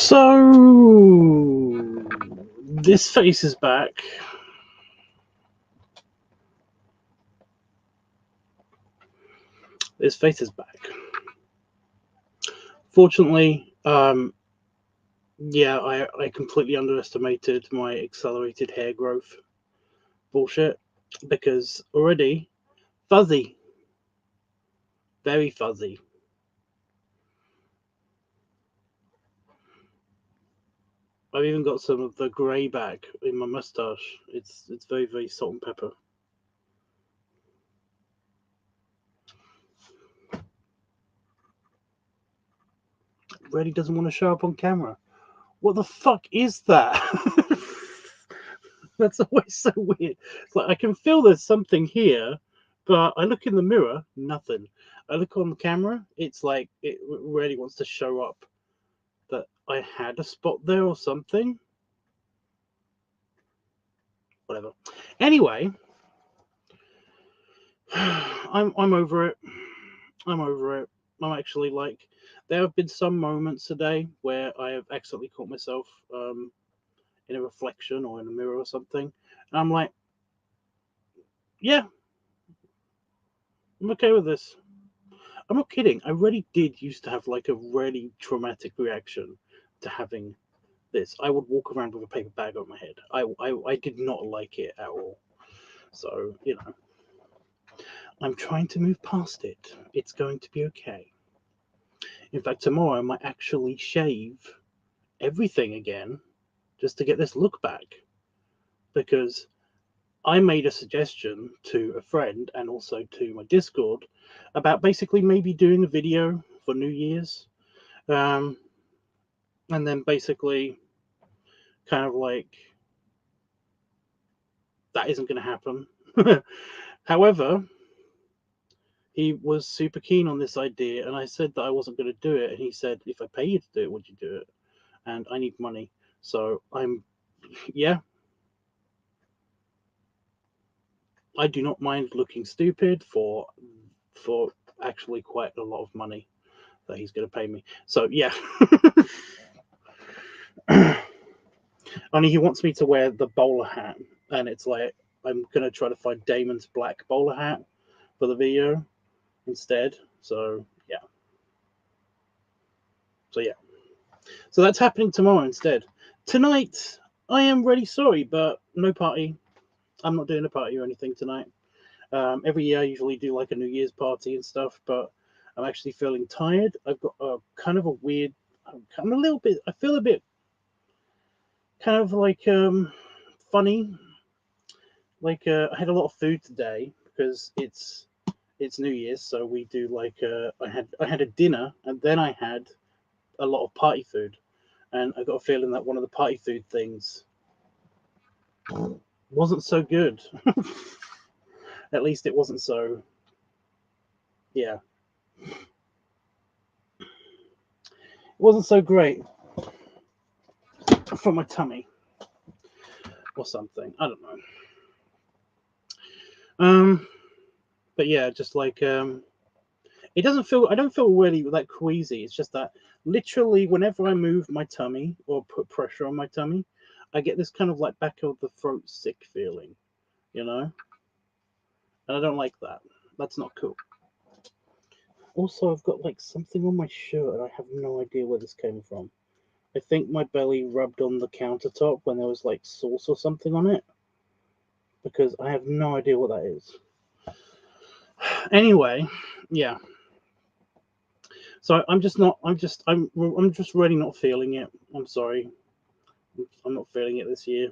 So, this face is back. This face is back. Fortunately, yeah, I completely underestimated my accelerated hair growth bullshit because already fuzzy, very fuzzy. I've even got some of the grey back in my mustache. It's very, very salt and pepper. Really doesn't want to show up on camera. What the fuck is that? That's always so weird. It's like I can feel there's something here, but I look in the mirror, nothing. I look on the camera, it's like it really wants to show up that I had a spot there or something. Whatever. Anyway, I'm over it. I'm over it. I'm actually like there have been some moments today where I have accidentally caught myself in a reflection or in a mirror or something, and I'm like, yeah, I'm okay with this. I'm not kidding. I really did used to have like a really traumatic reaction to having this. I would walk around with a paper bag on my head. I did not like it at all. So, I'm trying to move past it. It's going to be okay. In fact, tomorrow I might actually shave everything again just to get this look back. Because I made a suggestion to a friend and also to my Discord about basically maybe doing a video for New Year's. And then basically kind of like that isn't going to happen. However, he was super keen on this idea, and I said that I wasn't going to do it, and he said, "If I pay you to do it, would you do it?" And I need money, so yeah, I do not mind looking stupid for actually quite a lot of money that he's going to pay me. So yeah. Only he wants me to wear the bowler hat, and it's like I'm gonna try to find Damon's black bowler hat for the video instead. So yeah. So that's happening tomorrow instead. Tonight, I am really sorry, but no party. I'm not doing a party or anything tonight. Every year I usually do like a New Year's party and stuff, but I'm actually feeling tired. I've got a kind of a weird. I'm a little bit. I feel a bit kind of like funny. Like I had a lot of food today because it's New Year's, so we do like I had a dinner and then I had a lot of party food, and I got a feeling that one of the party food things wasn't so good. At least it wasn't so. Yeah, it wasn't so great for my tummy or something. I don't know. But yeah, just like it doesn't feel. I don't feel really that queasy. It's just that literally whenever I move my tummy or put pressure on my tummy, I get this kind of like back of the throat sick feeling, and I don't like that. That's not cool. Also, I've got like something on my shirt, and I have no idea where this came from. I think my belly rubbed on the countertop when there was like sauce or something on it, because I have no idea what that is. Anyway, yeah. So I'm just not. I'm just really not feeling it. I'm sorry. I'm not feeling it this year.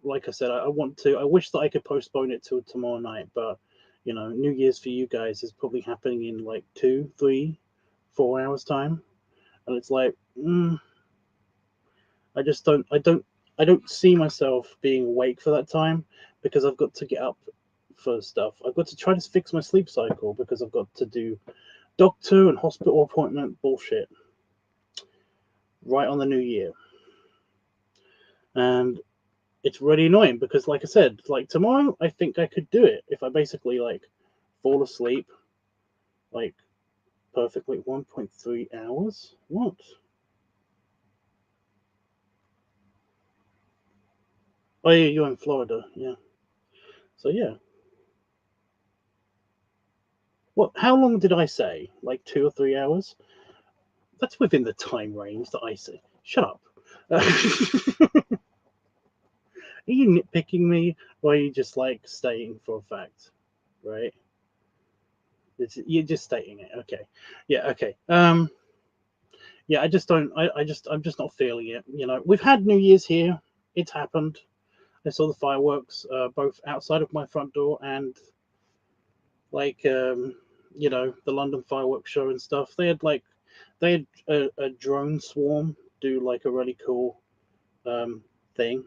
Like I said, I want to. I wish that I could postpone it till tomorrow night, but New Year's for you guys is probably happening in like 2, 3, 4 hours time, and it's like, I just don't. I don't see myself being awake for that time because I've got to get up for stuff. I've got to try to fix my sleep cycle because I've got to do doctor and hospital appointment bullshit right on the New Year, and it's really annoying because, like I said, like tomorrow, I think I could do it if I basically like fall asleep like perfectly 1.3 hours. What? Oh yeah, you're in Florida, yeah. So yeah. What? How long did I say? Like 2 or 3 hours? That's within the time range that I say. Shut up. Are you nitpicking me, or are you just like stating for a fact? Right? You're just stating it. Okay. Yeah. Okay. Yeah. I just don't. I'm just not feeling it. You know, we've had New Year's here. It's happened. I saw the fireworks, both outside of my front door and like the London fireworks show and stuff. They had a drone swarm do like a really cool um, thing.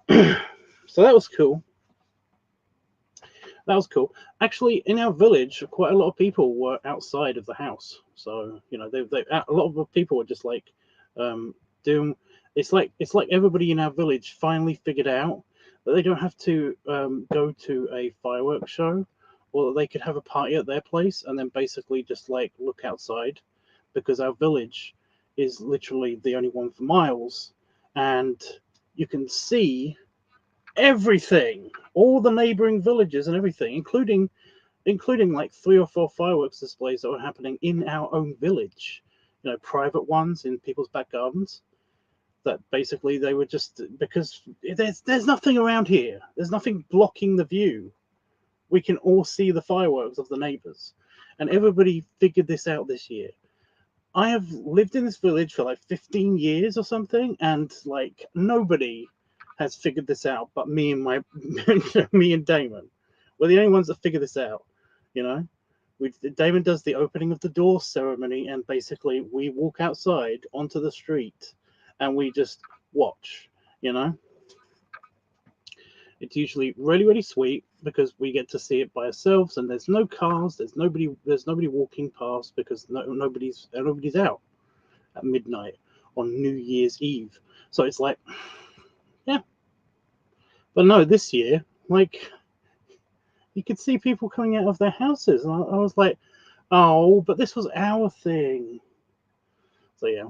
So that was cool. That was cool. Actually, in our village, quite a lot of people were outside of the house. So a lot of people were just like um, doing. It's like everybody in our village finally figured out that they don't have to go to a fireworks show, or that they could have a party at their place and then basically just like look outside, because our village is literally the only one for miles, and you can see everything, all the neighboring villages and everything, including like 3 or 4 fireworks displays that were happening in our own village. Private ones in people's back gardens. That basically they were just because there's nothing around here. There's nothing blocking the view. We can all see the fireworks of the neighbors, and everybody figured this out this year. I have lived in this village for like 15 years or something, and like nobody has figured this out but me and my me and Damon. We're the only ones that figure this out, you know. Damon does the opening of the door ceremony, and basically we walk outside onto the street, and we just watch. You know, it's usually really really sweet because we get to see it by ourselves, and there's no cars, there's nobody walking past because nobody's out at midnight on New Year's Eve. So it's like, yeah. But no, this year, like, you could see people coming out of their houses. And I was like, oh, but this was our thing. So yeah,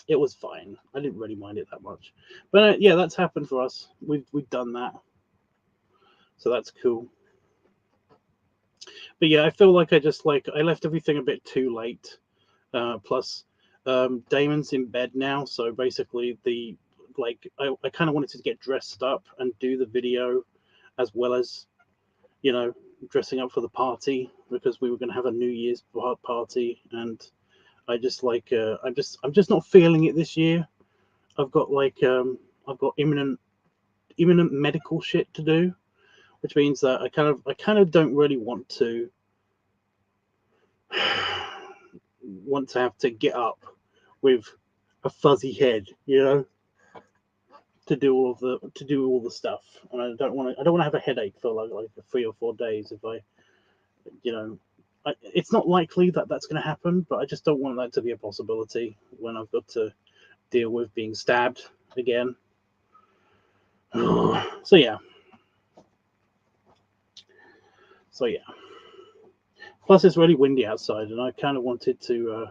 it was fine. I didn't really mind it that much. But yeah, that's happened for us. We've done that. So that's cool. But yeah, I feel like I left everything a bit too late. Plus, Damon's in bed now, so basically I kind of wanted to get dressed up and do the video as well as you know dressing up for the party, because we were going to have a New Year's party, and I'm just not feeling it this year. I've got I've got imminent medical shit to do, which means that I kind of don't really want to have to get up with a fuzzy head, to do all the stuff, and I don't want to have a headache for like 3 or 4 days if I, you know, it's not likely that that's going to happen, but I just don't want that to be a possibility when I've got to deal with being stabbed again. So yeah, so yeah. Plus, it's really windy outside, and I kind of wanted to.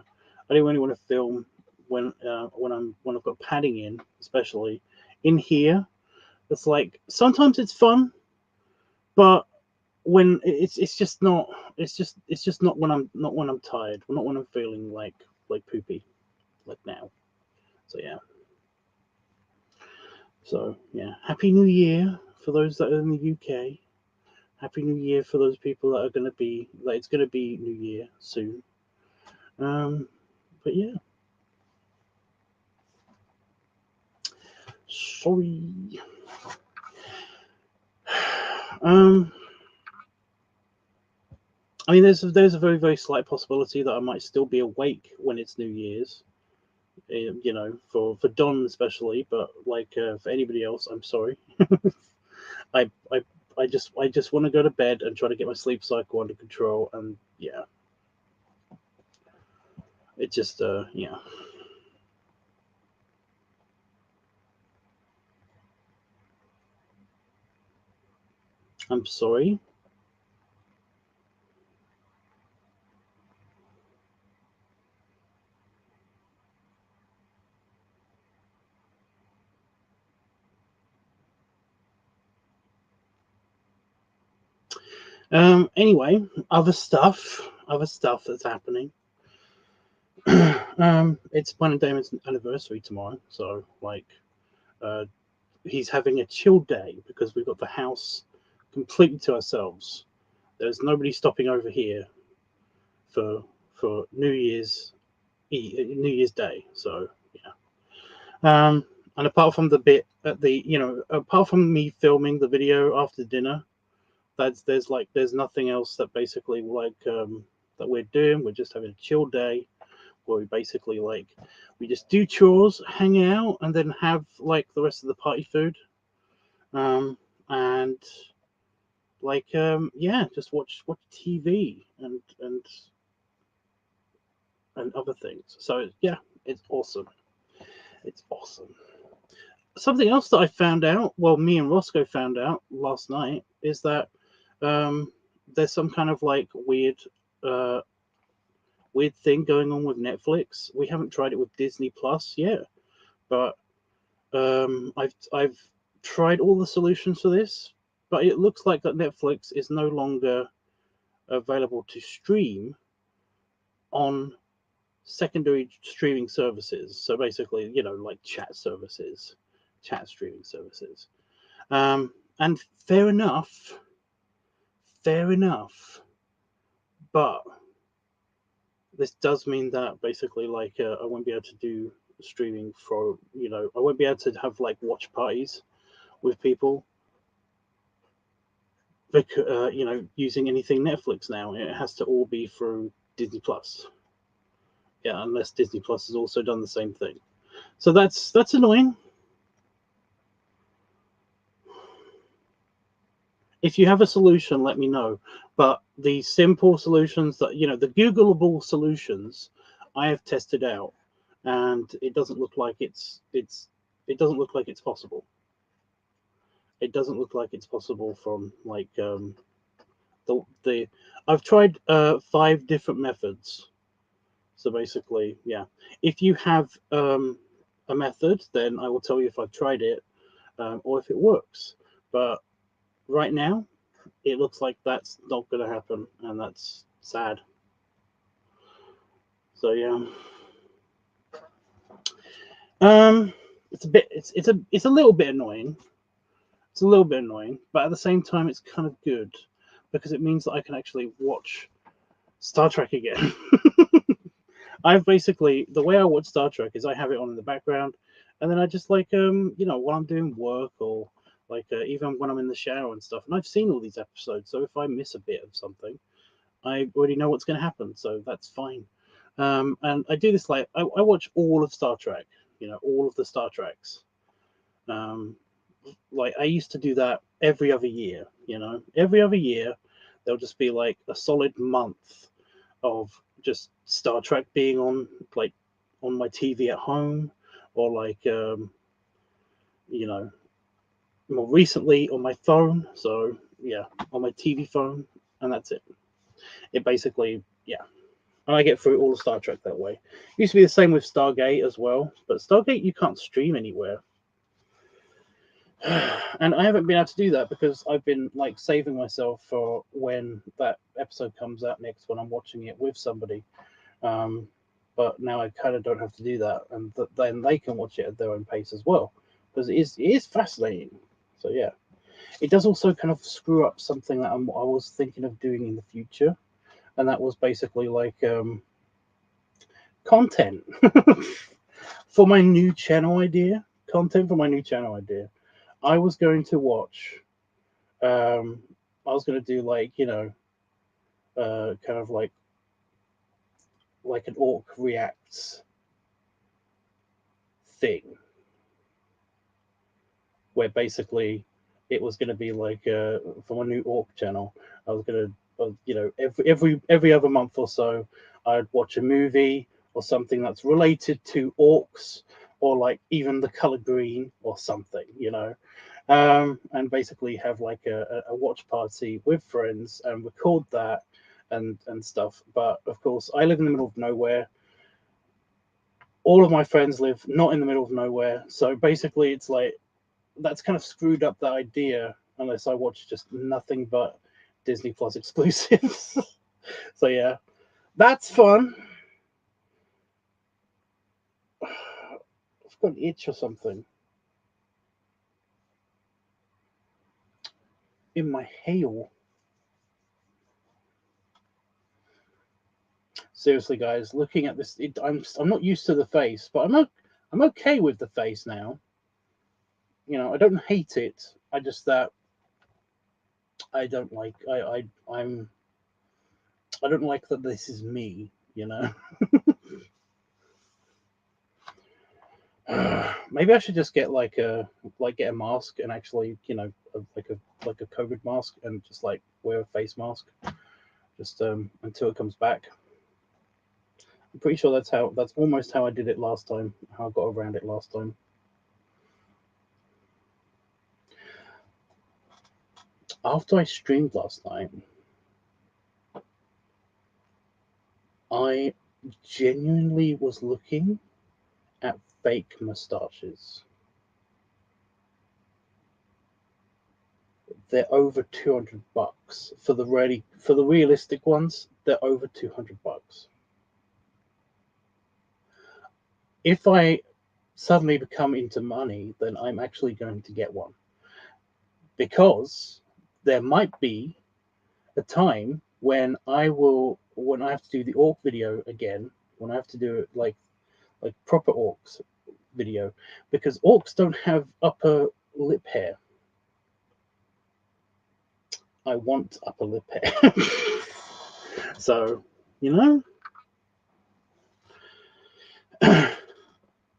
I didn't really want to film when I've got padding in, especially in here. It's like sometimes it's fun, but when it's just not when I'm tired, not when I'm feeling like poopy, like now. So yeah. So yeah. Happy New Year for those that are in the UK. Happy New Year for those people that are gonna be like it's gonna be New Year soon. But yeah. Sorry. Um. I mean, there's a very very slight possibility that I might still be awake when it's New Year's. For Don especially, but for anybody else, I'm sorry. I I I just want to go to bed and try to get my sleep cycle under control, and yeah, it just yeah. I'm sorry. Anyway, other stuff that's happening. It's Planet Damon's anniversary tomorrow, so like, uh, he's having a chill day because we've got the house completely to ourselves. There's nobody stopping over here for New Year's New Year's Day. So yeah. And apart from the bit at the, apart from me filming the video after dinner, there's nothing else that basically that we're doing. We're just having a chill day where we basically we just do chores, hang out, and then have like the rest of the party food. And yeah, just watch TV and other things. So yeah, it's awesome. It's awesome. Something else that I found out, well, me and Roscoe found out last night, is that um, there's some kind of like uh, weird thing going on with Netflix. We haven't tried it with Disney Plus yet, but I've tried all the solutions for this, but it looks like that Netflix is no longer available to stream on secondary streaming services. So basically, like chat streaming services. And fair enough. But this does mean that basically, I won't be able to do streaming for, I won't be able to have like watch parties with people because, using anything Netflix now. It has to all be through Disney Plus. Yeah, unless Disney Plus has also done the same thing. So that's annoying. If you have a solution, let me know. But the simple solutions that, the Googleable solutions, I have tested out, and it doesn't look like it doesn't look like it's possible. It doesn't look like it's possible from the I've tried 5 different methods. So basically, yeah, if you have a method, then I will tell you if I've tried it or if it works. But right now, it looks like that's not going to happen, and that's sad. So yeah, it's a bit, it's a little bit annoying. It's a little bit annoying, but at the same time, it's kind of good because it means that I can actually watch Star Trek again. I've basically, the way I watch Star Trek is I have it on in the background, and then I just while I'm doing work or even when I'm in the shower and stuff, and I've seen all these episodes, so if I miss a bit of something, I already know what's going to happen, so that's fine. And I do this I watch all of Star Trek, all of the Star Treks. Um, I used to do that every other year, every other year there'll just be like a solid month of just Star Trek being on my TV at home, or you know, more recently on my phone. So yeah, on my TV phone, and that's it. It basically, yeah. And I get through all of Star Trek that way. It used to be the same with Stargate as well, but Stargate you can't stream anywhere. And I haven't been able to do that because I've been saving myself for when that episode comes out next, when I'm watching it with somebody. But now I kind of don't have to do that, and then they can watch it at their own pace as well, because it is fascinating. So yeah, it does also kind of screw up something that I was thinking of doing in the future, and that was basically content for my new channel idea. Content for my new channel idea. I was going to watch. I was going to do kind of like an orc reacts thing, where basically it was going to be for my new orc channel. I was going to, every other month or so, I'd watch a movie or something that's related to orcs, or even the color green or something, and basically have a watch party with friends and record that and stuff. But of course, I live in the middle of nowhere. All of my friends live not in the middle of nowhere, so basically it's that's kind of screwed up the idea, unless I watch just nothing but Disney Plus exclusives. So yeah, that's fun. I've got an itch or something in my heel. Seriously, guys, looking at this, I'm not used to the face, but I'm okay with the face now. You know, I don't hate it. I just that I don't like I don't like that this is me. You know. Maybe I should just get get a mask and actually, you know, like a COVID mask and just like wear a face mask just until it comes back. I'm pretty sure that's almost how I did it last time. How I got around it last time. After I streamed last night, I genuinely was looking at fake mustaches. They're over $200 for the realistic ones. They're over $200. If I suddenly become into money, then I'm actually going to get one, because there might be a time when I have to do the orc video again, when I have to do it like proper orcs video, because orcs don't have upper lip hair. I want upper lip hair. So, you know.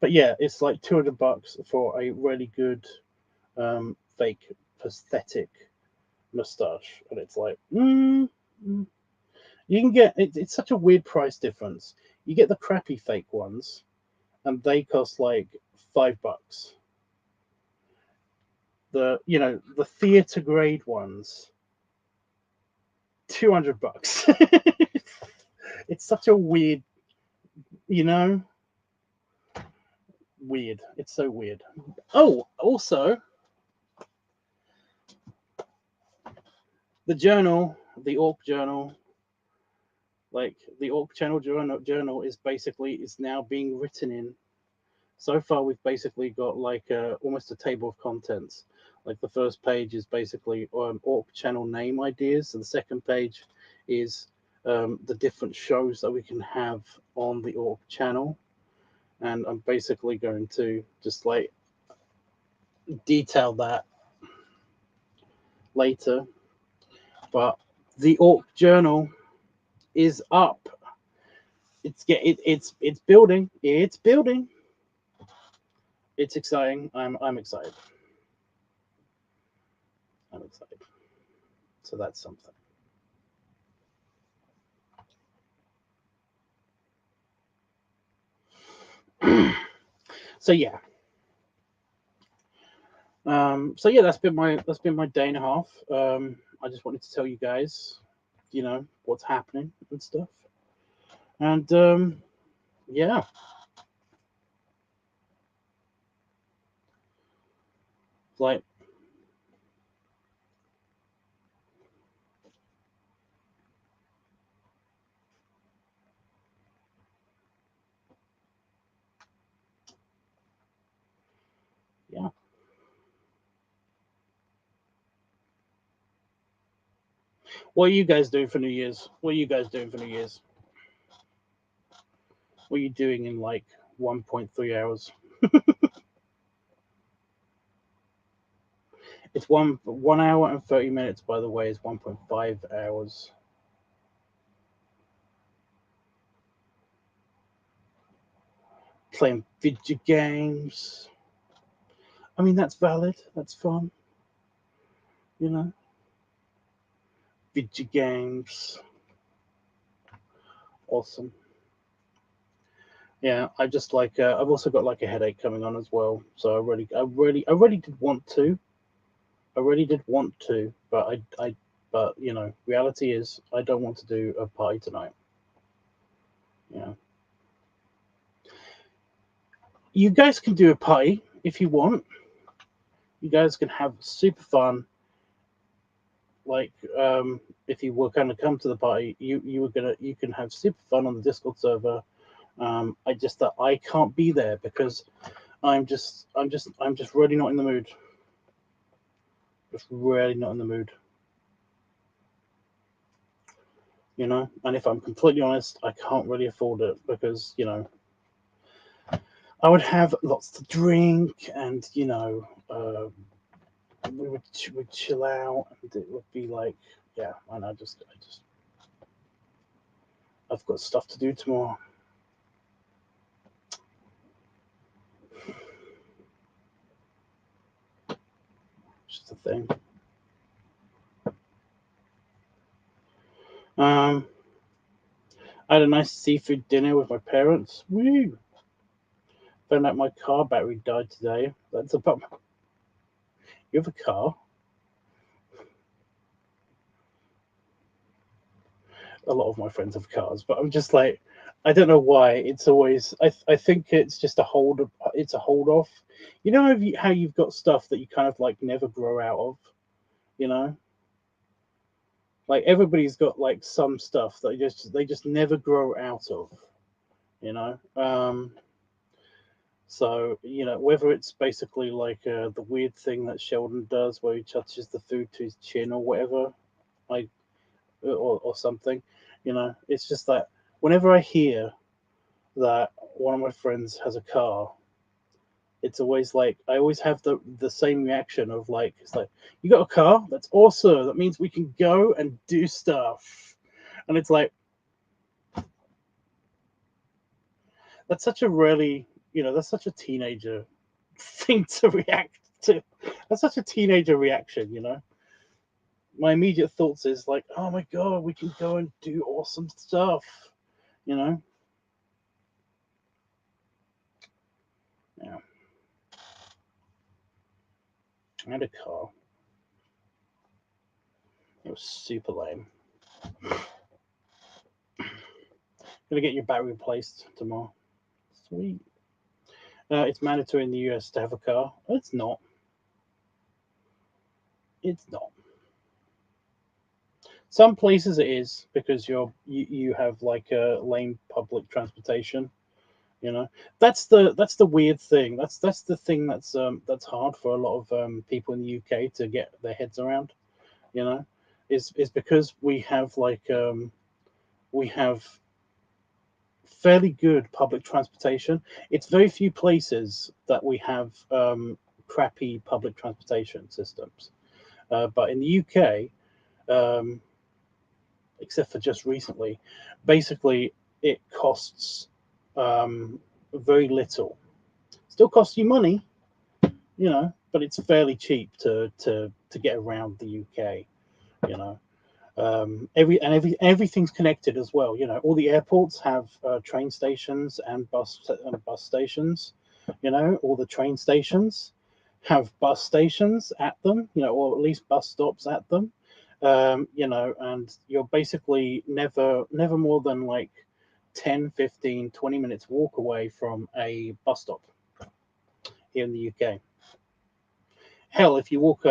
But yeah, it's like $200 for a really good fake prosthetic mustache, and it's like, you can get it. It's such a weird price difference. You get the crappy fake ones, and they cost like $5. The theater grade ones, $200. It's such a weird, you know, weird. It's so weird. Oh, also, the journal, the Orc journal, like the Orc Channel journal is now being written in. So far, we've basically got like almost a table of contents. Like the first page is basically Orc Channel name ideas, and the second page is the different shows that we can have on the Orc Channel. And I'm basically going to just like detail that later. But the Orc Journal is up. It's building. It's building. It's exciting. I'm excited. I'm excited. So that's something. So yeah. So yeah, that's been my day and a half. I just wanted to tell you guys, you know, what's happening and stuff. And yeah. Like, yeah. What are you guys doing for New Year's? What are you guys doing for New Year's? What are you doing in like 1.3 hours? It's 1 hour and 30 minutes, by the way. It's 1.5 hours. Playing video games. I mean, that's valid. That's fun. You know, video games. Awesome. Yeah, I just like. I've also got like a headache coming on as well. So I really did want to. I really did want to, but but you know, reality is I don't want to do a party tonight. Yeah. You guys can do a party if you want. You guys can have super fun. like if you were gonna come to the party, you can have super fun on the Discord server. I just that I can't be there because I'm just really not in the mood. Just really not in the mood. You know, and if I'm completely honest, I can't really afford it because, you know, I would have lots to drink and, you know, we'd chill out and it would be like, yeah, and I've got stuff to do tomorrow. Just a thing. I had a nice seafood dinner with my parents. Woo! Found out my car battery died today. That's a bummer. You have a car? A lot of my friends have cars, but I'm just like, I don't know why. It's always, I think it's just it's a hold off. You know how you've got stuff that you kind of like never grow out of, you know? Like everybody's got like some stuff that they just never grow out of, you know? So, you know, whether it's basically like the weird thing that Sheldon does where he touches the food to his chin or whatever, like, or something, you know, it's just that whenever I hear that one of my friends has a car, it's always like I always have the same reaction of like it's like you got a car, that's awesome, that means we can go and do stuff, and it's like that's such a really, you know, that's such a teenager thing to react to. That's such a teenager reaction, you know. My immediate thoughts is like, oh my god, we can go and do awesome stuff, you know. Yeah, I had a car. It was super lame. Gonna get your battery replaced tomorrow. Sweet. It's mandatory in the US to have a car. It's not. It's not. Some places it is because you have like a lane public transportation. You know, that's the weird thing. That's the thing that's hard for a lot of people in the UK to get their heads around. You know, is because we have fairly good public transportation. It's very few places that we have crappy public transportation systems. But in the UK, um, except for just recently, basically it costs very little. Still costs you money, you know, but it's fairly cheap to get around the UK, you know. Everything's connected as well. You know, all the airports have train stations and bus stations. You know, all the train stations have bus stations at them. You know, or at least bus stops at them. You know, and you're basically never more than like 10, 15, 20 minutes walk away from a bus stop here in the UK. Hell, if you walk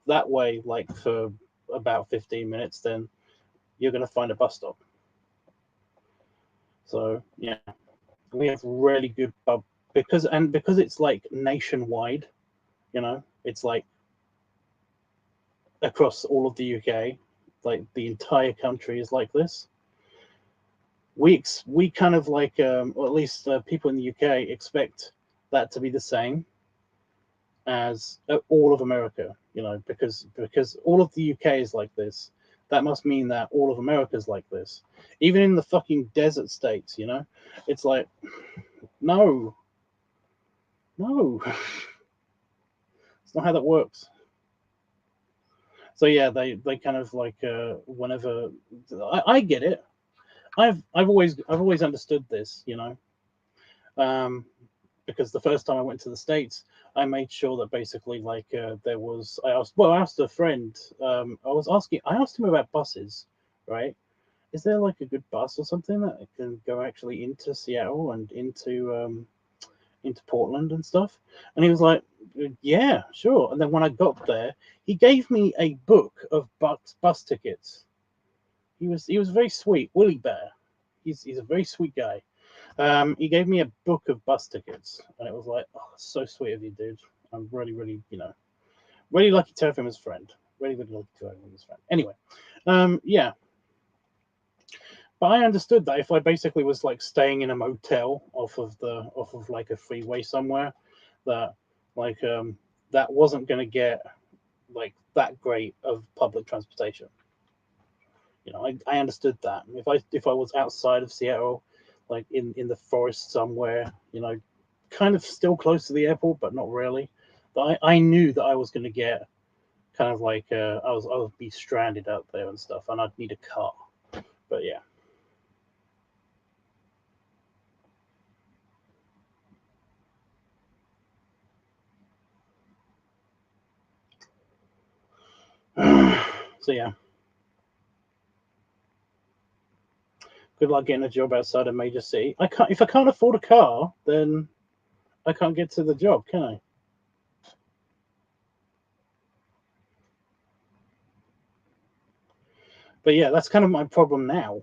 that way like for about 15 minutes, then you're going to find a bus stop. So yeah, we have really good because it's like nationwide. You know, it's like across all of the UK, like the entire country is like this. We kind of like, or at least people in the UK expect that to be the same as all of America. You know, because all of the UK is like this. That must mean that all of America's like this. Even in the fucking desert states, you know, it's like, no, no, it's not how that works. So yeah, they kind of like whenever I get it. I've always understood this, you know, um, because the first time I went to the States, I made sure that basically like there was I asked a friend, I asked him about buses, right? Is there like a good bus or something that can go actually into Seattle and into Portland and stuff. And he was like, yeah, sure. And then when I got there, he gave me a book of bus tickets. He was very sweet, Willie Bear. He's a very sweet guy. He gave me a book of bus tickets, and it was like, oh, so sweet of you, dude. I'm really, really, really lucky to have him as a friend. Really, really lucky to have him as a friend. Anyway, yeah. But I understood that if I basically was like staying in a motel off of like a freeway somewhere, that like that wasn't going to get like that great of public transportation. I understood that. If I was outside of Seattle, like in the forest somewhere, kind of still close to the airport, but not really. But I knew that I was going to get kind of like I would be stranded out there and stuff, and I'd need a car. But yeah. So yeah. Good luck getting a job outside a major city. If I can't afford a car, then I can't get to the job, can I? But yeah, that's kind of my problem now.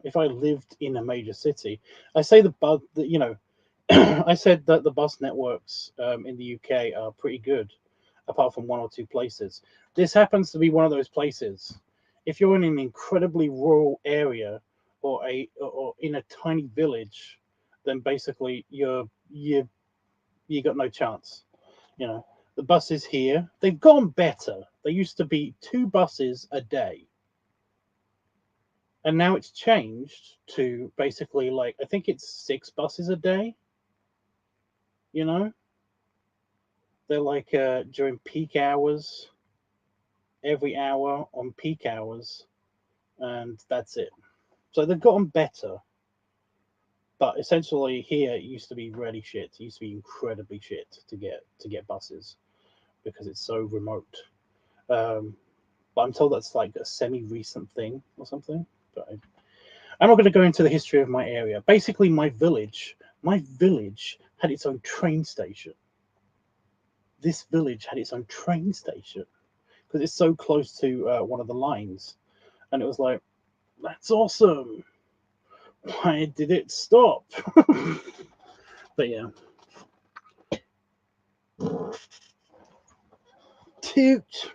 If I lived in a major city, I say I said that the bus networks in the UK are pretty good, apart from one or two places. This happens to be one of those places. If you're in an incredibly rural area or in a tiny village, then basically you got no chance. The buses here, they've gone better. They used to be 2 buses a day, and now it's changed to basically like I think it's 6 buses a day. You know, they're like during peak hours, every hour on peak hours, and that's it. So they've gotten better, but essentially here it used to be really shit. It used to be incredibly shit to get buses because it's so remote. Um, but I'm told that's like a semi-recent thing or something. But I'm not going to go into the history of my area. Basically, my village had its own train station. This village had its own train station because it's so close to one of the lines, and it was like, that's awesome. Why did it stop? But yeah. Toot.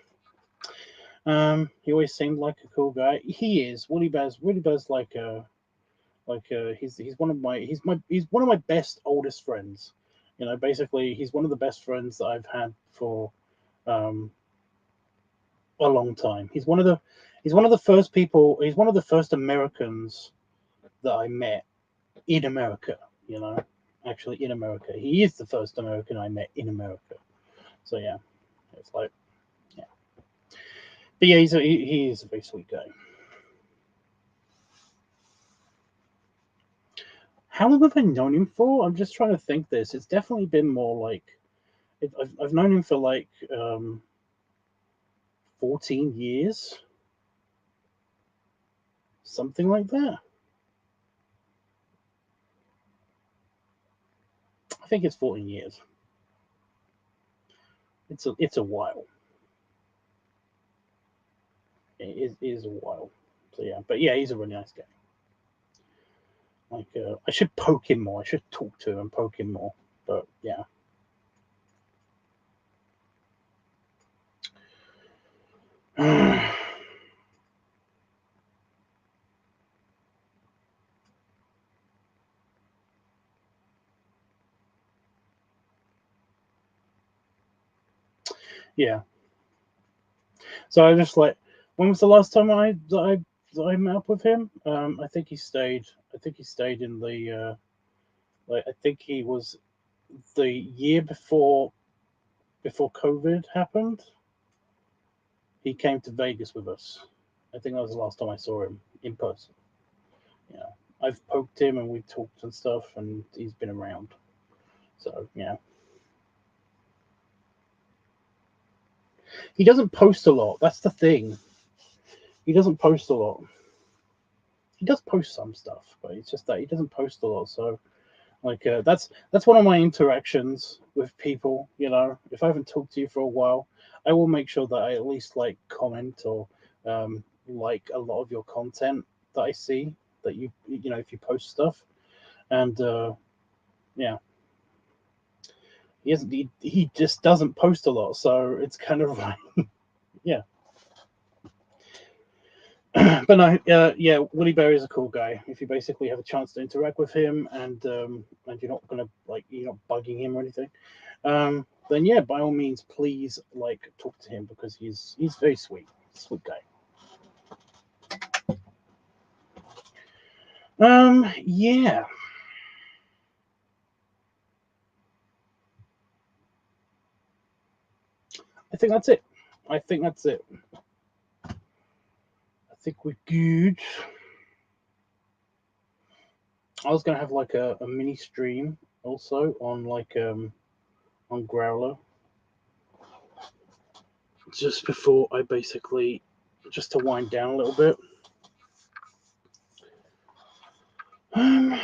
He always seemed like a cool guy. He is. Woody Bear's he's one of my best oldest friends. Basically he's one of the best friends that I've had for um a long time. He's one of the first people. He's one of the first Americans that I met in America. Actually in America. He is the first American I met in America. So yeah, it's like yeah. But yeah, he is a very sweet guy. How long have I known him for? I'm just trying to think this. It's definitely been more like I've known him for like 14 years, something like that. I think it's 14 years. It's a while. It is a while. So yeah, but yeah, he's a really nice guy. Like I should poke him more. I should talk to him and poke him more. But yeah. Yeah. So I just like, when was the last time I met up with him? I think he stayed. I think he stayed in the I think he was the year before COVID happened. He came to Vegas with us. I think that was the last time I saw him in person. Yeah, I've poked him and we talked and stuff, and he's been around. So yeah, he doesn't post a lot. That's the thing. He doesn't post a lot. He does post some stuff, but it's just that he doesn't post a lot. So Like that's one of my interactions with people. You know, if I haven't talked to you for a while, I will make sure that I at least like comment or like a lot of your content that I see that you know if you post stuff. And yeah, he just doesn't post a lot, so it's kind of like yeah. But no, yeah, Willie Berry is a cool guy. If you basically have a chance to interact with him and you're not gonna like you're not bugging him or anything, then yeah, by all means, please like talk to him because he's very sweet guy. Yeah, I think that's it. I think that's it. I think we're good. I was gonna have like a mini stream also on Growler just before I basically just to wind down a little bit. I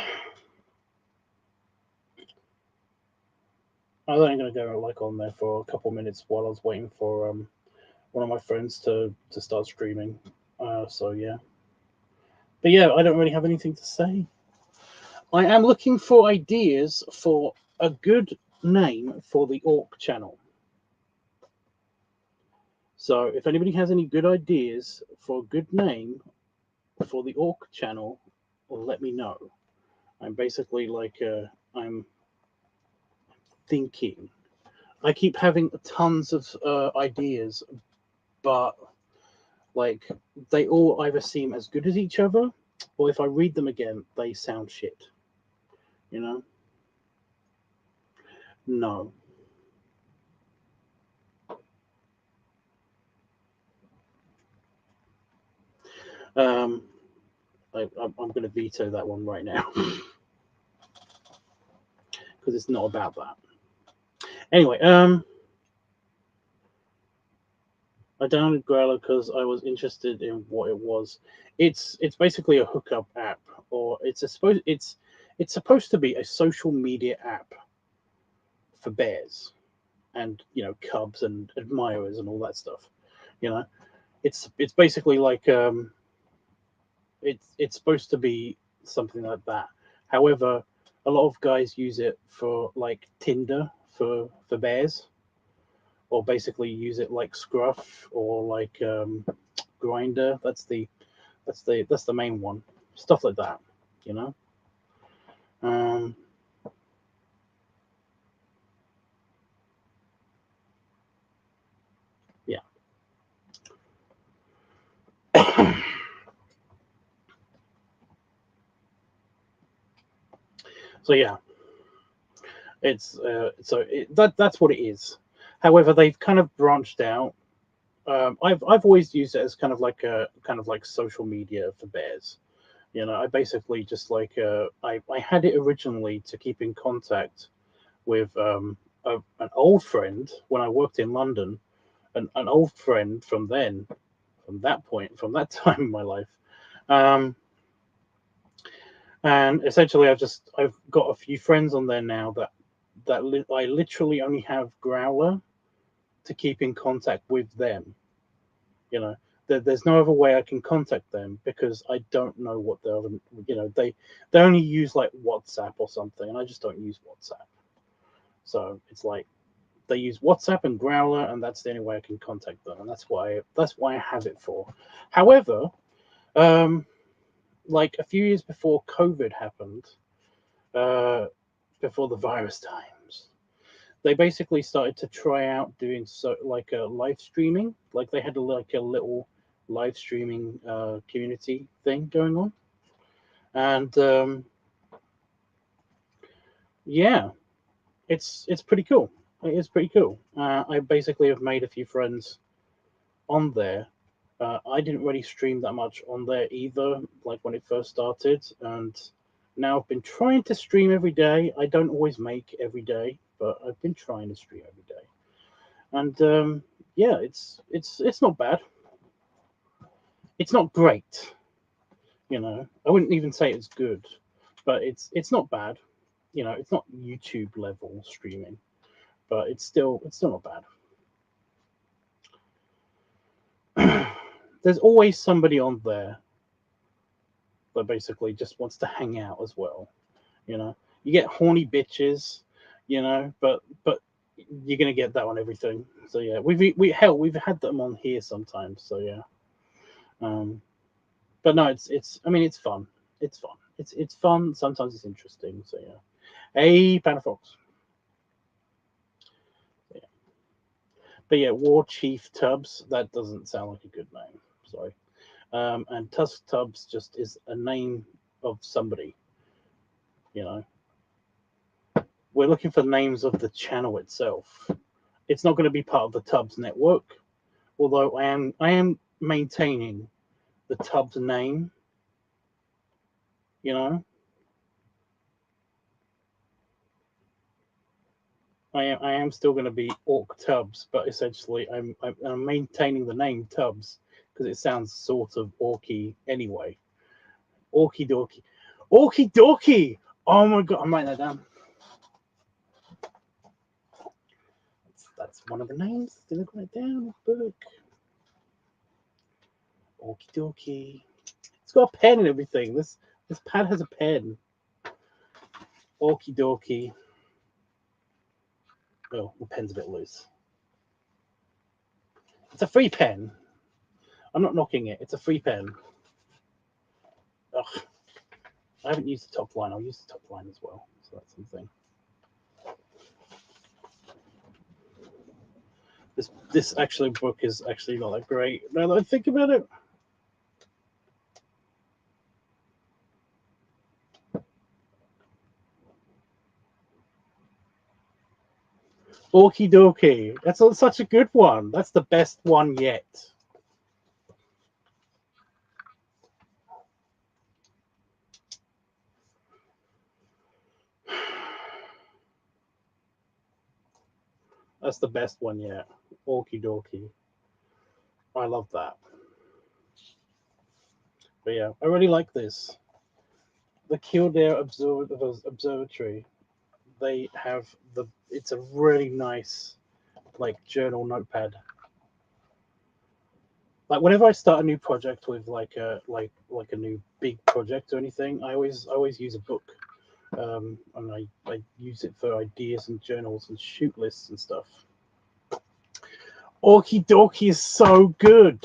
was only going to go like on there for a couple minutes while I was waiting for one of my friends to start streaming. So yeah, but yeah, I don't really have anything to say. I am looking for ideas for a good name for the Orc channel. So if anybody has any good ideas for a good name for the Orc channel, let me know. I'm basically like I'm thinking. I keep having tons of ideas, but like they all either seem as good as each other, or if I read them again, they sound shit. You know? No. Um, I'm going to veto that one right now because it's not about that. Anyway, I downloaded Growler because I was interested in what it was. It's basically a hookup app, or it's supposed to be a social media app for bears and cubs and admirers and all that stuff. You know, it's basically like it's supposed to be something like that. However, a lot of guys use it for like Tinder for bears, or basically use it like Scruff or like Grinder. That's the main one. Stuff like that, you know. Um, yeah. So yeah, that's what it is. However, they've kind of branched out. I've always used it as kind of like social media for bears. You know, I basically just like I had it originally to keep in contact with an old friend when I worked in London, an old friend from then, from that point, from that time in my life. Um, and essentially, I've got a few friends on there now that I literally only have Growler to keep in contact with them. You know, there's no other way I can contact them because I don't know what the other. They only use like WhatsApp or something, and I just don't use WhatsApp. So it's like they use WhatsApp and Growler, and that's the only way I can contact them, and that's why I have it for. However, um, like a few years before COVID happened, uh, before the virus times, they basically started to try out doing so like a live streaming. Like they had like a little live streaming community thing going on, and yeah, it's pretty cool. It is pretty cool. I basically have made a few friends on there. I didn't really stream that much on there either, like when it first started, and now I've been trying to stream every day. I don't always make every day, but I've been trying to stream every day, and yeah, it's not bad. It's not great, I wouldn't even say it's good, but it's not bad. You know, it's not YouTube level streaming, but it's still not bad. There's always somebody on there that basically just wants to hang out as well. You know, you get horny bitches, you know, but you're gonna get that on everything. So yeah, we've had them on here sometimes. So yeah, um, but no, it's I mean it's fun. It's fun. It's fun. Sometimes it's interesting. So yeah, hey Panafox. Yeah. But yeah, War Chief Tubbs. That doesn't sound like a good name. Sorry. And Tusk Tubbs just is a name of somebody. You know, we're looking for names of the channel itself. It's not going to be part of the Tubbs network, although I am maintaining the Tubbs name. You know, I am still going to be Orc Tubbs, but essentially I'm maintaining the name Tubbs because it sounds sort of orky anyway. Orky dorky, orky dorky. Oh my god, I'm writing that down. That's one of the names. Didn't write it down in the book. Orky dorky. It's got a pen and everything. This pad has a pen. Orky dorky. Oh, the pen's a bit loose. It's a free pen. I'm not knocking it. It's a free pen. Ugh. I haven't used the top line. I'll use the top line as well. So that's something. This actually book is actually not that great. Now that I think about it. Okie dokie. Such a good one. That's the best one yet. That's the best one yet. Okie dokie. I love that. But yeah, I really like this. The Kildare Observatory. They have the. It's a really nice, like journal notepad. Like whenever I start a new project with like a new big project or anything, I always use a book, and I use it for ideas and journals and shoot lists and stuff. Orky Dorky is so good.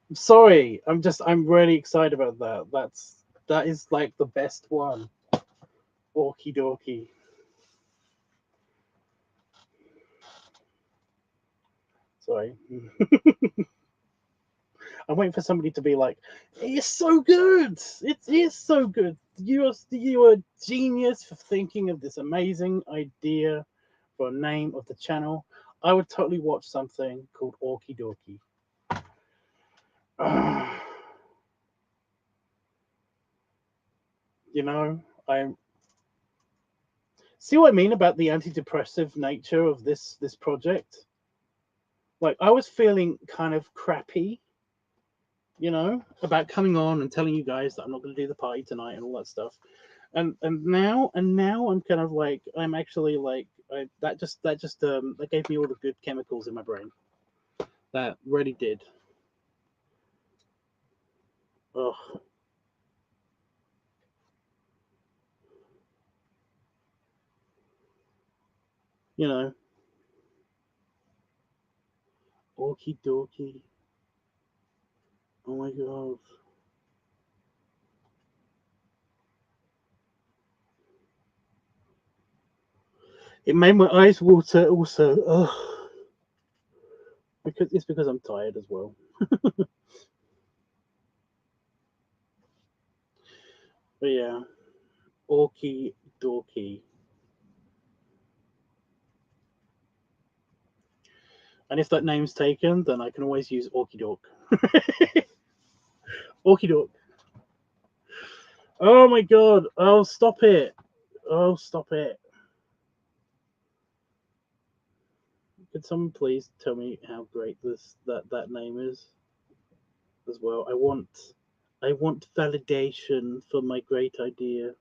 I'm sorry, I'm really excited about that. That is like the best one. Orky Dorky. Sorry. I'm waiting for somebody to be like, "It's so good! It is so good! You are a genius for thinking of this amazing idea for a name of the channel." I would totally watch something called Orky Dorky. You know, I see what I mean about the antidepressive nature of this project. Like I was feeling kind of crappy, you know, about coming on and telling you guys that I'm not going to do the party tonight and all that stuff. And now I'm kind of like I'm actually like that gave me all the good chemicals in my brain. That really did. Oh, you know, okie dokie. Oh my god. It made my eyes water also. Oh, because I'm tired as well. But yeah, okie dokie. And if that name's taken, then I can always use Orky Dork. Orky Dork. Oh my god. Oh, stop it. Oh, stop it. Could someone please tell me how great that name is as well? I want validation for my great idea.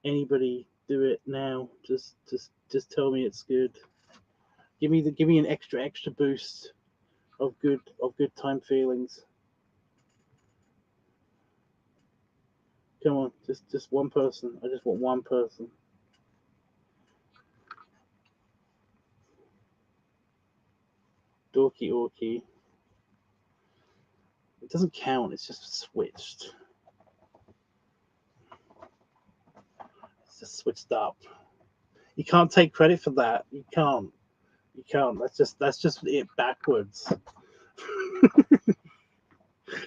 Anybody do it now? Just tell me it's good. Give me an extra boost of good time feelings. Come on, just one person. I just want one person. Dorky Orky. It doesn't count. It's just switched. It's just switched up. You can't take credit for that. You can't. You can't. That's just it backwards.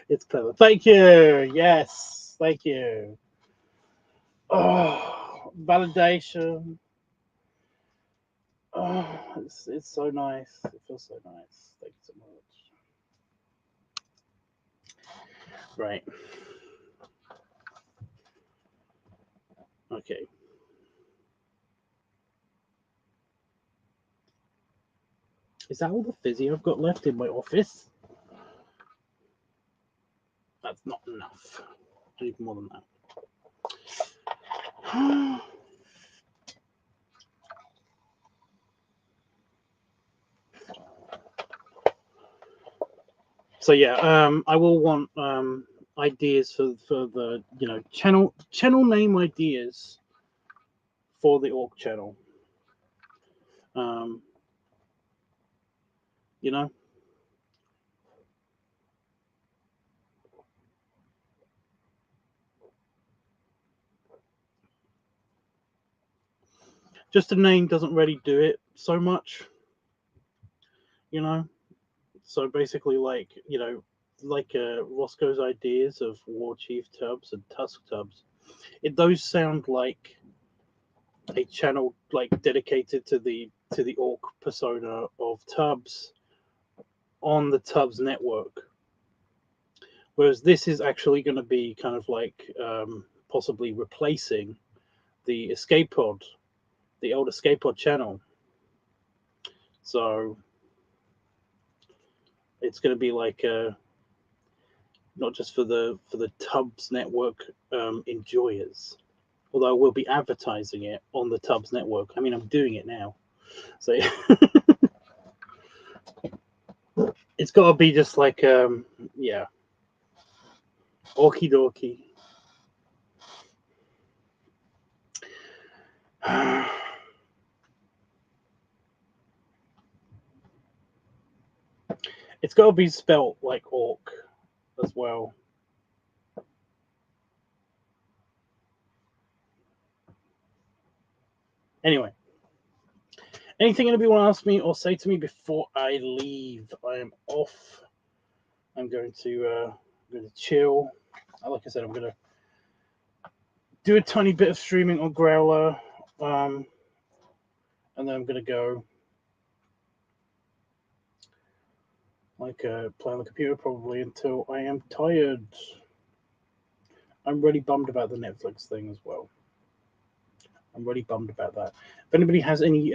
It's clever. Thank you. Yes. Thank you. Oh, validation. Oh, it's so nice. It feels so nice. Thank you so much. Right. Okay. Is that all the fizzy I've got left in my office? That's not enough. I need more than that. So yeah, I will want ideas for the channel name ideas for the orc channel. Um, you know, just the name doesn't really do it so much. You know, so basically, like Roscoe's ideas of War Chief Tubbs and Tusk Tubbs, those sound like a channel like dedicated to the orc persona of Tubbs on the Tubbs network. Whereas this is actually going to be kind of like possibly replacing the Escape Pod, the old Escape Pod channel. So it's going to be like not just for the Tubbs network enjoyers, although I will be advertising it on the Tubbs network. I mean, I'm doing it now, so it's got to be just like yeah, orky dorky. It's got to be spelt like orc as well. Anyway, anything anybody want to ask me or say to me before I leave? I am off. I'm going to chill. Like I said, I'm going to do a tiny bit of streaming on Growler, and then I'm going to go play on the computer probably until I am tired. I'm really bummed about the Netflix thing as well. I'm really bummed about that. If anybody has any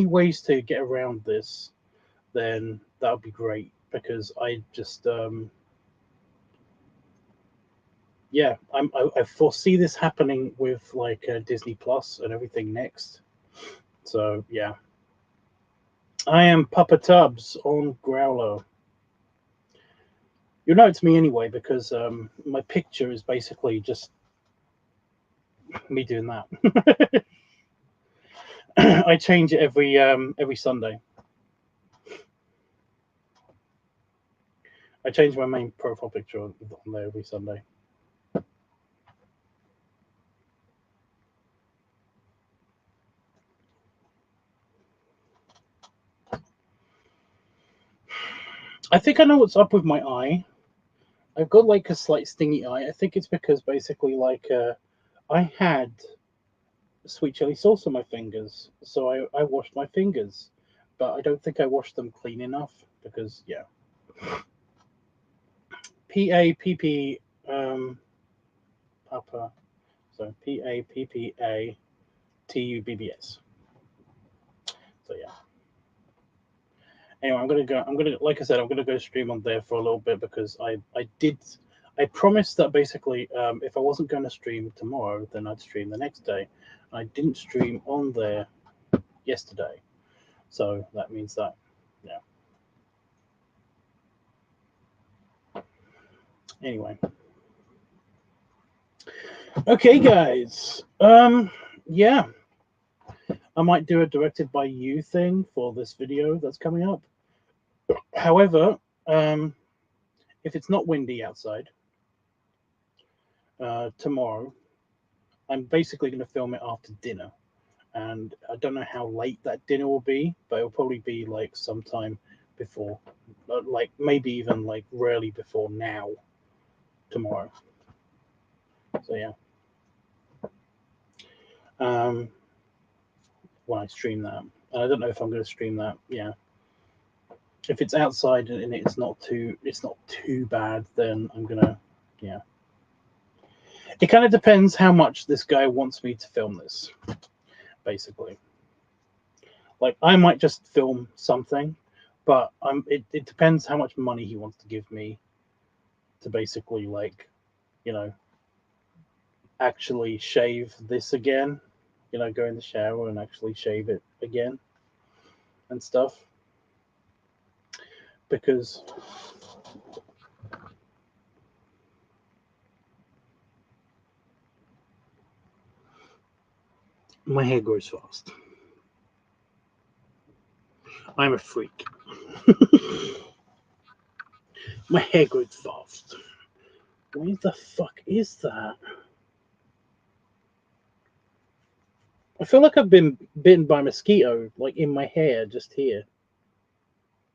ways to get around this, then that would be great, because I just I foresee this happening with like Disney Plus and everything next. So yeah, I am Papa Tubbs on Growler. You'll know it's me anyway, because my picture is basically just me doing that. I change it every Sunday. I change my main profile picture on there every Sunday. I think I know what's up with my eye. I've got like a slight stingy eye. I think it's because basically like I had sweet chili sauce on my fingers, so I washed my fingers, but I don't think I washed them clean enough, because yeah. PAPP Papa. So PAPPATUBBS. So yeah. Anyway, I'm gonna like I said, I'm gonna go stream on there for a little bit, because I did I promised that basically, if I wasn't going to stream tomorrow, then I'd stream the next day. I didn't stream on there yesterday, so that means that, yeah. Anyway, okay, guys. Yeah, I might do a directed by you thing for this video that's coming up. However, if it's not windy outside tomorrow, I'm basically going to film it after dinner. And I don't know how late that dinner will be, but it'll probably be like sometime before, like maybe even like rarely before now tomorrow. So yeah. When I stream that, and I don't know if I'm going to stream that. Yeah. If it's outside and it's not too bad, then I'm gonna, yeah. It kind of depends how much this guy wants me to film this, basically. Like, I might just film something, but it depends how much money he wants to give me to basically, like, you know, actually shave this again, you know, go in the shower and actually shave it again and stuff. Because my hair grows fast. I'm a freak. My hair grows fast. What the fuck is that? I feel like I've been bitten by a mosquito, like in my hair, just here.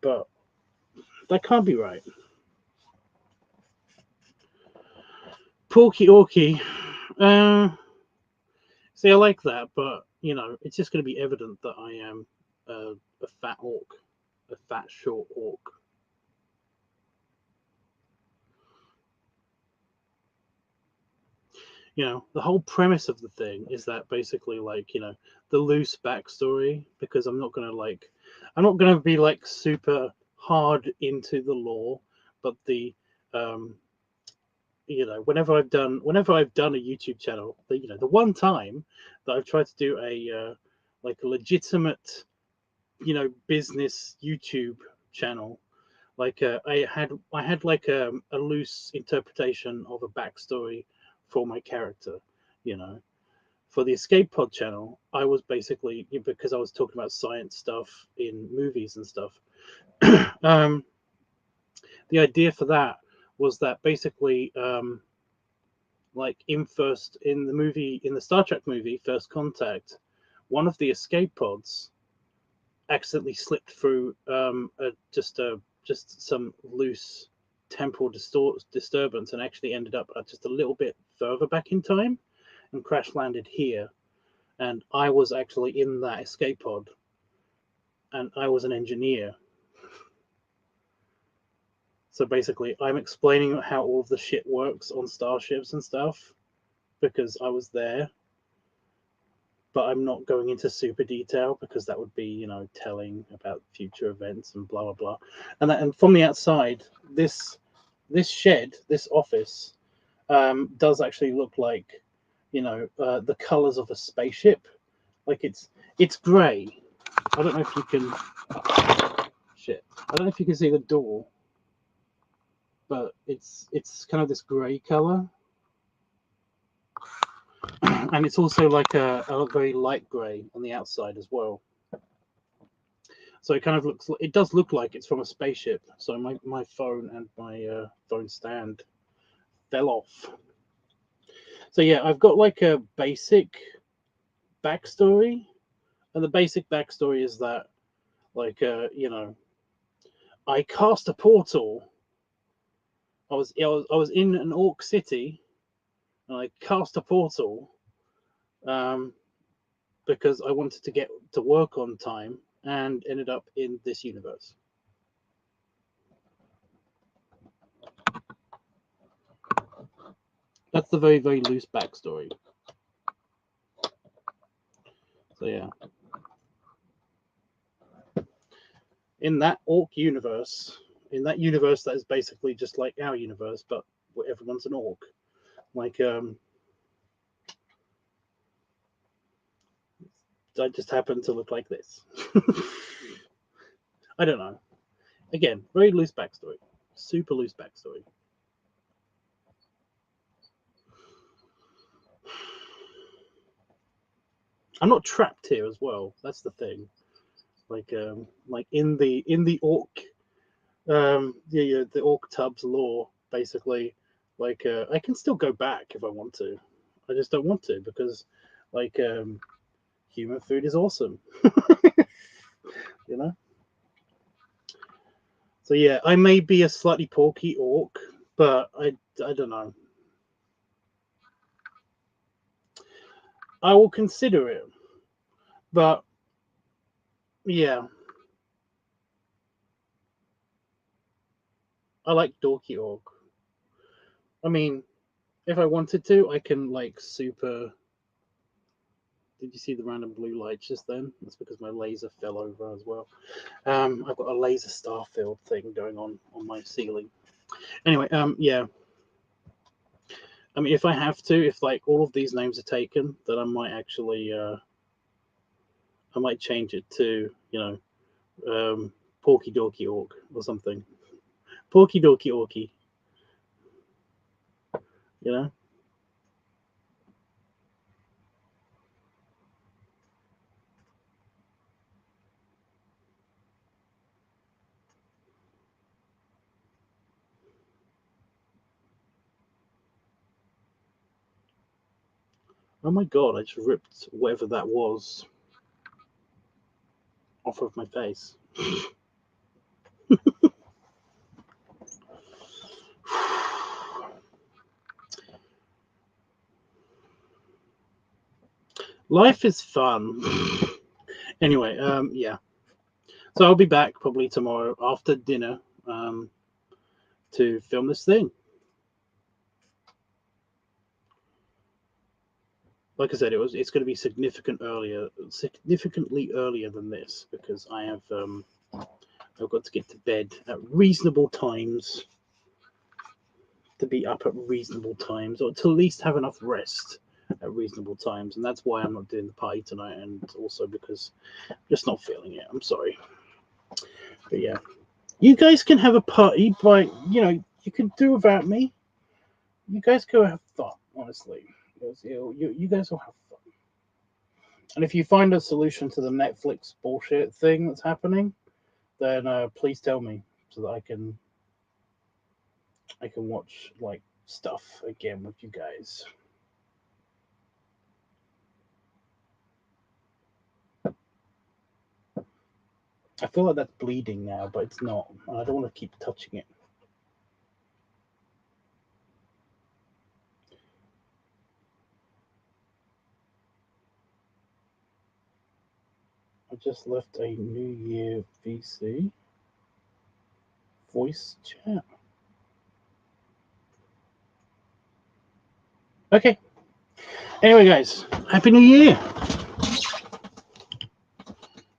But that can't be right. Porky Orky. See, I like that, but, you know, it's just going to be evident that I am a fat orc. A fat, short orc. You know, the whole premise of the thing is that basically, like, you know, the loose backstory, because I'm not going to be, like, super hard into the lore, but the, you know, whenever I've done a YouTube channel, the one time that I've tried to do a like a legitimate, you know, business YouTube channel, like I had like a loose interpretation of a backstory for my character, you know. For the Escape Pod channel, I was basically, because I was talking about science stuff in movies and stuff. The idea for that was that basically, like in the Star Trek movie First Contact, one of the escape pods accidentally slipped through just some loose temporal disturbance and actually ended up just a little bit further back in time and crash landed here. And I was actually in that escape pod, and I was an engineer. So basically, I'm explaining how all of the shit works on starships and stuff because I was there. But I'm not going into super detail because that would be, you know, telling about future events and blah blah blah. And from the outside, this shed, this office, does actually look like, you know, the colors of a spaceship. Like it's grey. I don't know if you can. Shit. I don't know if you can see the door, but it's kind of this grey color. And it's also like a very light grey on the outside as well. So it kind of it does look like it's from a spaceship. So my phone and my phone stand fell off. So yeah, I've got like a basic backstory, and the basic backstory is that, like, you know, I cast a portal. I was in an orc city, and I cast a portal, because I wanted to get to work on time, and ended up in this universe. That's the very, very loose backstory. So yeah. In that orc universe, in that universe that is basically just like our universe, but everyone's an orc. Like I just happen to look like this. I don't know. Again, very loose backstory. Super loose backstory. I'm not trapped here as well. That's the thing. Like in the orc the orc tubs lore, basically, like I can still go back if I want to. I just don't want to because like human food is awesome. You know? So yeah, I may be a slightly porky orc, but I don't know. I will consider it. But yeah, I like dorky orc. I mean, if I wanted to, I can like super. Did you see the random blue lights just then? That's because my laser fell over as well. I've got a laser starfield thing going on my ceiling. Anyway, yeah. I mean, if I have to, if like all of these names are taken, then I might actually, I might change it to, Porky Dorky Orc or something. Porky Dorky Orky. You know. Oh my god! I just ripped whatever that was off of my face. Life is fun. Anyway, yeah. So I'll be back probably tomorrow after dinner to film this thing. Like I said, it's going to be significantly earlier than this because I've got to get to bed at reasonable times to be up at reasonable times, or to at least have enough rest at reasonable times, and that's why I'm not doing the party tonight, and also because I'm just not feeling it. I'm sorry, but yeah, you guys can have a party, but you can do without me. You guys go have fun, honestly. You guys will have fun. And if you find a solution to the Netflix bullshit thing that's happening, then please tell me so that I can watch like stuff again with you guys. I feel like that's bleeding now, but it's not. I don't want to keep touching it. I just left a New Year VC voice chat. Okay. Anyway, guys, Happy New Year.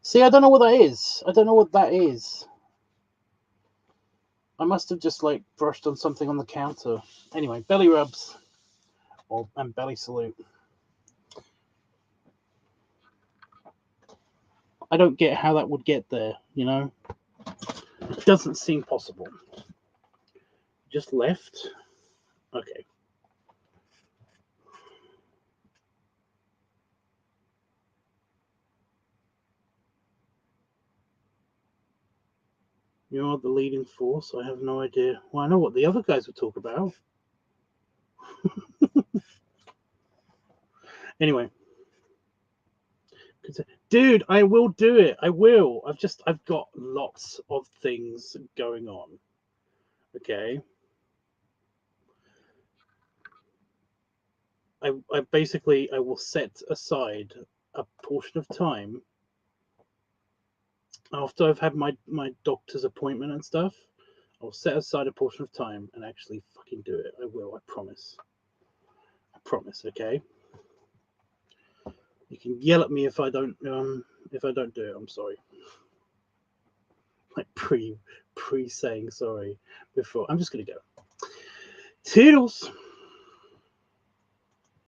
See, I don't know what that is. I don't know what that is. I must have just like brushed on something on the counter. Anyway, belly rubs and belly salute. I don't get how that would get there, It doesn't seem possible. Just left? Okay. You're the leading force. I have no idea. Well, I know what the other guys would talk about. Anyway. Dude, I will do it. I will. I've got lots of things going on. Okay. I basically I will set aside a portion of time after I've had my doctor's appointment and stuff. I'll set aside a portion of time and actually fucking do it. I will. I promise. I promise. Okay. You can yell at me if I don't do it. I'm sorry. Like pre saying sorry before. I'm just gonna go. Toodles.